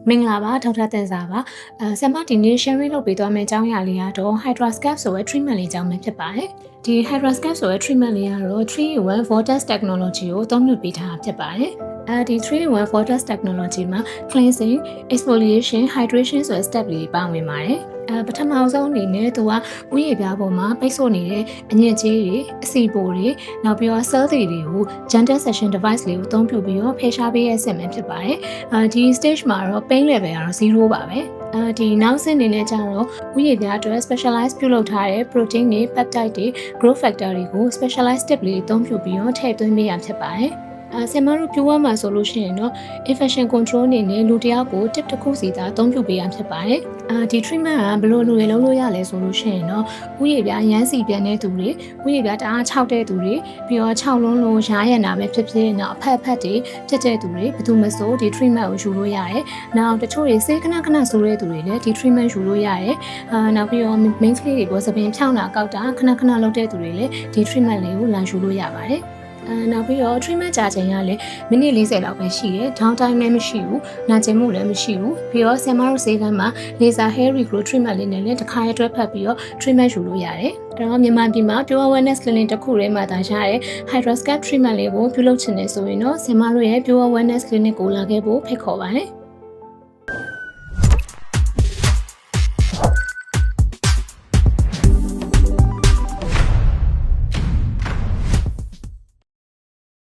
မင်္ဂလာပါဒေါက်တာတင်စာပါဆမ်မဒီနေ့ sharing လုပ်ပေးသွားမယ့်အကြောင်းအရာလေးကတော့ Hydrascape ဆိုတဲ့ treatment လေးအကြောင်းပဲဖြစ်ပါတယ်ဒီ Hydrascape ဆိုတဲ့ treatment လေးကတော့ 3-in-1 vortex technology ကိုအသုံးပြုပေးထားတာဖြစ်ပါတယ်ဒီ 3-in-1 vortex technology မှာ cleansing exfoliation hydration ဆိုတဲ့ step လေးပါဝင်ပါတယ်ပထမဆုံးအနေနဲ့သူကဥယျာဉ်ပြားပေါ်မှာပိတ်ဆို့နေတဲ့အညစ်အကြေးတွေအဆီပိုတွေနောက်ပြီးတော့ cell တွေကို gentle session device လေးကိုအသုံးပြုပြီးတော့ဖယ်ရှားပေးရတဲ့ပဲဖြစ်ပါတယ်ဒီ stage မှာတော့ pain level ကတော့0ပါပဲဒီနောက်ဆင့်အနေနဲ့ကျတော့ဥယျာဉ်ပြားအတွက် specialized ပြုလုပ်ထားတဲ့ protein တွေ peptide တွေ growth factor တွေကို specialized tip လေးအသုံးပြုပြီးတော့ထည့်သွင်းပေးရဖြစ်ပါတယ်ဆင်မတို့ပြောရမှာဆိုလို့ရှိရင်တော့ infection control အနေနဲ့လူတစ်ယောက်ကို tip တစ်ခုစီသာအသုံးပြုပေးရဖြစ်ပါတယ်ဒီ treatment ကဘယ်လိုလုပ်လို့ရလဲဆိုလို့ရှိရင်တော့ဥယျာဉ်ပြားရမ်းစီပြန်တဲ့သူတွေဥယျာဉ်ပြားတအား6တဲ့သူတွေပြီးတော့6လုံးလုံးရားရံတာပဲဖြစ်ဖြစ်တော့အဖက်တွေဖြစ်တဲ့သူတွေဘယ်သူမဆိုဒီ treatment ကိုယူလို့ရတယ်နောက်တချို့တွေစေခဏခဏဆိုတဲ့သူတွေလည်းဒီ treatment ယူလို့ရတယ်နောက်ပြီးတော့ main ကလေးတွေပေါ်သပင်ဖြောင်းတာကောက်တာခဏခဏလုပ်တဲ့သူတွေလည်းဒီ treatment လေးကိုလာယူလို့ရပါတယ်နောက်ပြီးတော့ treatment ကြာချိန်ကလည်းမိနစ်40လောက်ပဲရှိတယ်။ down time လည်းမရှိဘူး။နာကျင်မှုလည်းမရှိဘူး။ပြီးတော့ဆင်မတို့ဆေးကမ်းမှာ laser hair regrowth treatment လေးနဲ့လည်းတစ်ခါအတွဲဖက်ပြီးတော့ treatment ယူလို့ရတယ်။ဒါတော့မြန်မာပြည်မှာ Pure Wellness Clinic တစ်ခုထဲမှာသာရတဲ့ Hydrascape treatment လေးကိုပြုလုပ်ချင်တယ်ဆိုရင်တော့ဆင်မတို့ရဲ့ Pure Wellness Clinic ကိုလာခဲ့ဖို့ဖိတ်ခေါ်ပါတယ်။